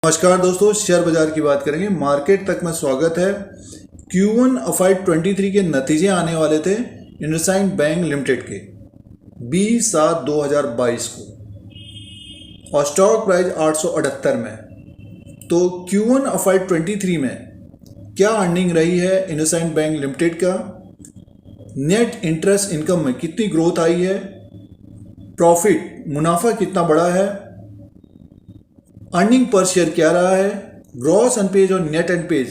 नमस्कार दोस्तों, शेयर बाजार की बात करेंगे। मार्केट तक में स्वागत है। Q1 FY 23 के नतीजे आने वाले थे इंडसइंड बैंक लिमिटेड के 20/7/2022 को और स्टॉक प्राइस 878 में। तो Q1 FY 23 में क्या अर्निंग रही है इंडसइंड बैंक लिमिटेड का, नेट इंटरेस्ट इनकम में कितनी ग्रोथ आई है, प्रॉफिट मुनाफा कितना बढ़ा है, अर्निंग पर शेयर क्या रहा है, ग्रॉस एनपीए और नेट एनपीए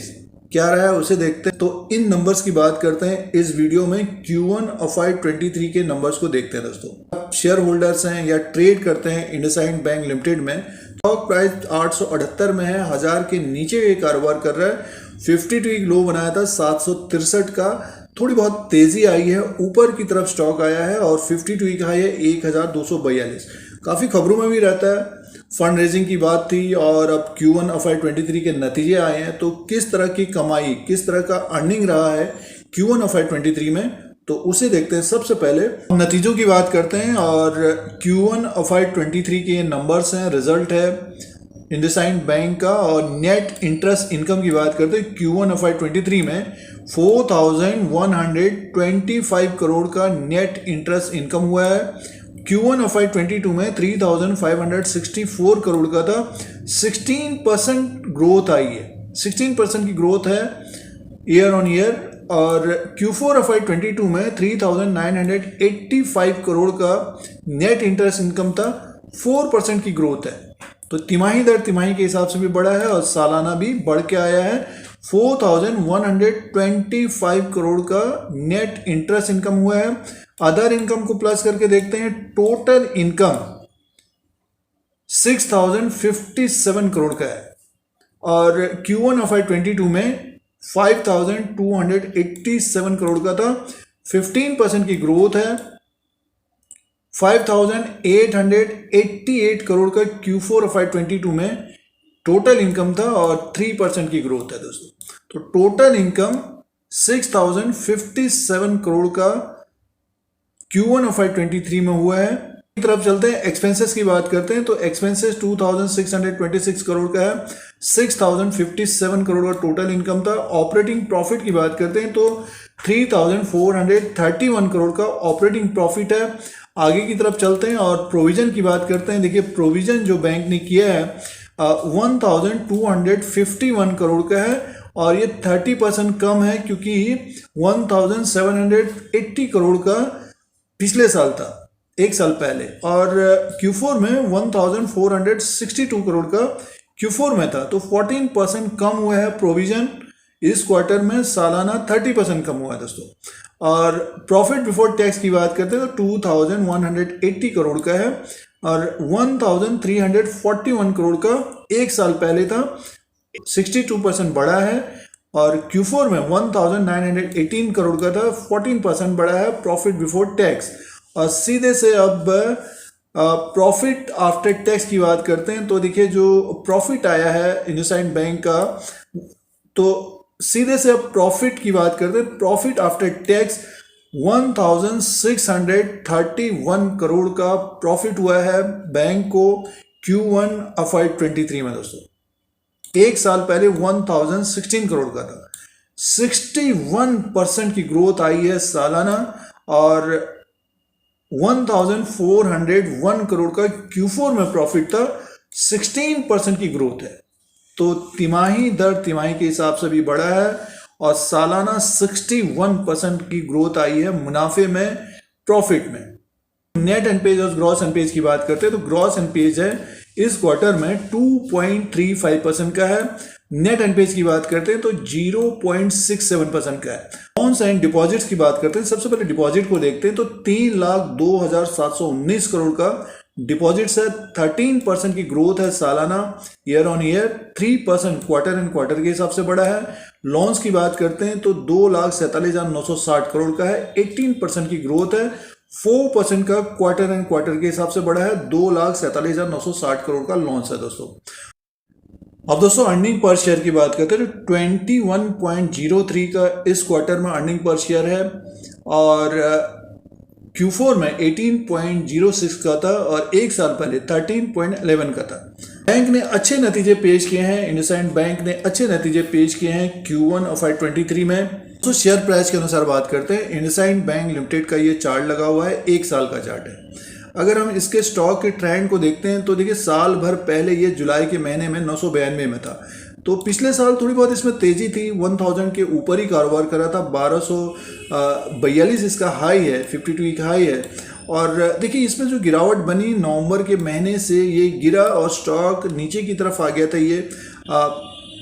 क्या रहा है, उसे देखते हैं। तो इन नंबर्स की बात करते हैं इस वीडियो में। Q1 FY 23 के नंबर्स को देखते हैं दोस्तों। आप शेयर होल्डर्स हैं या ट्रेड करते हैं इंडसइंड बैंक लिमिटेड में, स्टॉक प्राइस 878 में है, 1000 के नीचे ये कारोबार कर रहा है। 52 वीक लो बनाया था 763 का, थोड़ी बहुत तेजी आई है, ऊपर की तरफ स्टॉक आया है और 52 वीक हाई है 1242। काफ़ी खबरों में भी रहता है। फंड रेजिंग की बात थी और अब Q1 FY 23 के नतीजे आए हैं, तो किस तरह की कमाई, किस तरह का अर्निंग रहा है Q1 FY 23 में, तो उसे देखते हैं। सबसे पहले नतीजों की बात करते हैं और Q1 FY 23 के नंबर्स हैं, रिजल्ट है इंडसइंड बैंक का। और नेट इंटरेस्ट इनकम की बात करते हैं, Q1 FY 23 में 4125 करोड़ का नेट इंटरेस्ट इनकम हुआ है। Q1 FY 22 में 3564 करोड़ का था। 16% ग्रोथ आई है, 16% की ग्रोथ है ईयर ऑन ईयर। और Q4 FY 22 में 3985 करोड़ का नेट इंटरेस्ट इनकम था, 4% की ग्रोथ है। तो तिमाही दर तिमाही के हिसाब से भी बढ़ा है और सालाना भी बढ़ के आया है। 4125 करोड़ का नेट इंटरेस्ट इनकम हुआ है। अदर इनकम को प्लस करके देखते हैं, टोटल इनकम 6057 करोड़ का है और Q1 FY 22 में 5287 करोड़ का था। 15% की ग्रोथ है। 5888 करोड़ का Q4 FY 22 में टोटल इनकम था और 3% की ग्रोथ है दोस्तों। तो टोटल इनकम 6057 करोड़ का Q1 FY 23 में हुआ है। की तरफ चलते हैं, एक्सपेंसेस की बात करते हैं। तो एक्सपेंसेस 2626 करोड़ का है, 6057 करोड़ का टोटल इनकम था। ऑपरेटिंग प्रॉफिट की बात करते हैं तो 3431 करोड़ का ऑपरेटिंग प्रॉफिट है। आगे की तरफ चलते हैं और प्रोविजन की बात करते हैं। देखिए, प्रोविजन जो बैंक ने किया है 1251 करोड़ का है और ये 30% कम है, क्योंकि 1780 करोड़ का पिछले साल था, एक साल पहले। और Q4 में 1462 करोड़ का Q4 में था, तो 14% कम हुआ है प्रोविजन इस क्वार्टर में। सालाना 30% कम हुआ है दोस्तों। और प्रॉफिट बिफोर टैक्स की बात करते हैं तो 2180 करोड़ का है और 1341 करोड़ का एक साल पहले था, 62% बढ़ा है। और Q4 में 1918 करोड़ का था, 14% बढ़ा है प्रॉफिट बिफोर टैक्स। और सीधे से अब प्रॉफिट आफ्टर टैक्स की बात करते हैं। तो देखिए, जो प्रॉफिट आया है इंडसइंड बैंक का, तो सीधे से अब प्रॉफिट की बात करते हैं। प्रॉफिट आफ्टर टैक्स 1631 करोड़ का प्रॉफिट हुआ है बैंक को Q1 FY 23 में दोस्तों। एक साल पहले 1016 करोड़ का था। 61% की ग्रोथ आई है सालाना और 1401 करोड़ का Q4 में प्रॉफिट था, 16% की ग्रोथ है। तो तिमाही दर तिमाही के हिसाब से भी बढ़ा है और सालाना 61% की ग्रोथ आई है मुनाफे में, प्रॉफिट में। नेट एनपीए और ग्रॉस एनपीए की बात करते हैं तो ग्रॉस एनपीए है इस क्वार्टर में 2.35% का है। नेट एनपीए की बात करते हैं तो 0.67% का है। लोन्स एंड डिपॉजिट्स की बात करते हैं। सबसे पहले डिपॉजिट को देखते हैं तो 3,02,719 करोड़ का डिपॉजिट्स है। 13% की ग्रोथ है सालाना, year on year. 3% quarter and quarter के हिसाब से बढ़ा है। लोन्स की बात करते हैं तो 2,47,960 करोड़ का है, 18% की ग्रोथ है। 4% का क्वार्टर एंड क्वार्टर के हिसाब से बढ़ा है। 2,47,960 करोड़ का लॉन्च है दोस्तों। अब दोस्तों अर्निंग पर शेयर की बात करते हैं तो 21.03 का इस क्वार्टर में अर्निंग पर शेयर है और Q4 में 18.06 का था और एक साल पहले 13.11 का था। बैंक ने अच्छे नतीजे पेश किए हैं, इंडसइंड बैंक ने अच्छे नतीजे पेश किए हैं Q1 FY23 में। तो शेयर प्राइस के अनुसार बात करते हैं, इंडसइंड बैंक लिमिटेड का ये चार्ट लगा हुआ है, 1 साल का चार्ट है। अगर हम इसके स्टॉक के ट्रेंड को देखते हैं तो देखिए साल भर पहले ये जुलाई के महीने में 992 में था, तो पिछले साल थोड़ी बहुत इसमें तेजी थी, 1000 के ऊपर ही कारोबार कर रहा था। 1242 इसका हाई है, 52 वीक हाई है। और देखिए इसमें जो गिरावट बनी नवंबर के महीने से ये गिरा और स्टॉक नीचे की तरफ आ गया था।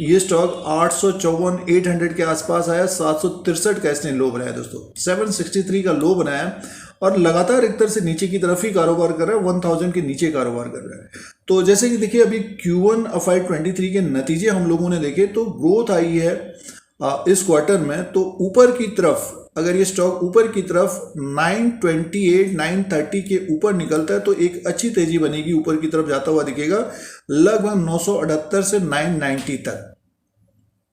ये स्टॉक 854 के आसपास आया, 763 का इसने लो बनाया दोस्तों, 763 का लो बनाया और लगातार एक तरह से नीचे की तरफ ही कारोबार कर रहा है, 1000 के नीचे कारोबार कर रहा है। तो जैसे कि देखिए अभी Q1 FY23 के नतीजे हम लोगों ने देखे तो ग्रोथ आई है इस क्वार्टर में। तो ऊपर की तरफ अगर ये स्टॉक ऊपर की तरफ 928 930 के ऊपर निकलता है तो एक अच्छी तेजी बनेगी, ऊपर की तरफ जाता हुआ दिखेगा लगभग 978 से 990 तक,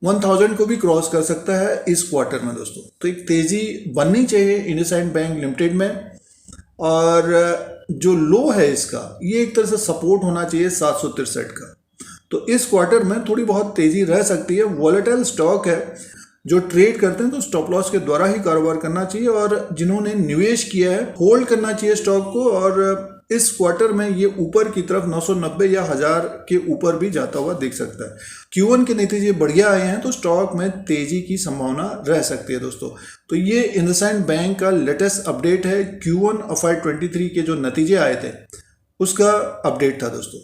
1000 को भी क्रॉस कर सकता है इस क्वार्टर में दोस्तों। तो एक तेजी बननी चाहिए इंडसइंड बैंक लिमिटेड में। और जो लो है इसका ये एक तरह से सपोर्ट होना चाहिए 763 का। तो इस क्वार्टर में थोड़ी बहुत तेजी रह सकती है। वॉलेटाइल स्टॉक है, जो ट्रेड करते हैं तो स्टॉप लॉस के द्वारा ही कारोबार करना चाहिए और जिन्होंने निवेश किया है होल्ड करना चाहिए स्टॉक को। और इस क्वार्टर में ये ऊपर की तरफ 990 या 1000 के ऊपर भी जाता हुआ दिख सकता है। Q1 के नतीजे बढ़िया आए हैं तो स्टॉक में तेजी की संभावना रह सकती है दोस्तों। तो ये इंडसइंड बैंक का लेटेस्ट अपडेट है, Q1 FY23 के जो नतीजे आए थे उसका अपडेट था दोस्तों।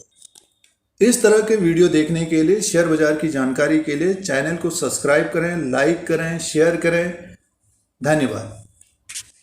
इस तरह के वीडियो देखने के लिए, शेयर बाजार की जानकारी के लिए चैनल को सब्सक्राइब करें, लाइक करें, शेयर करें। धन्यवाद।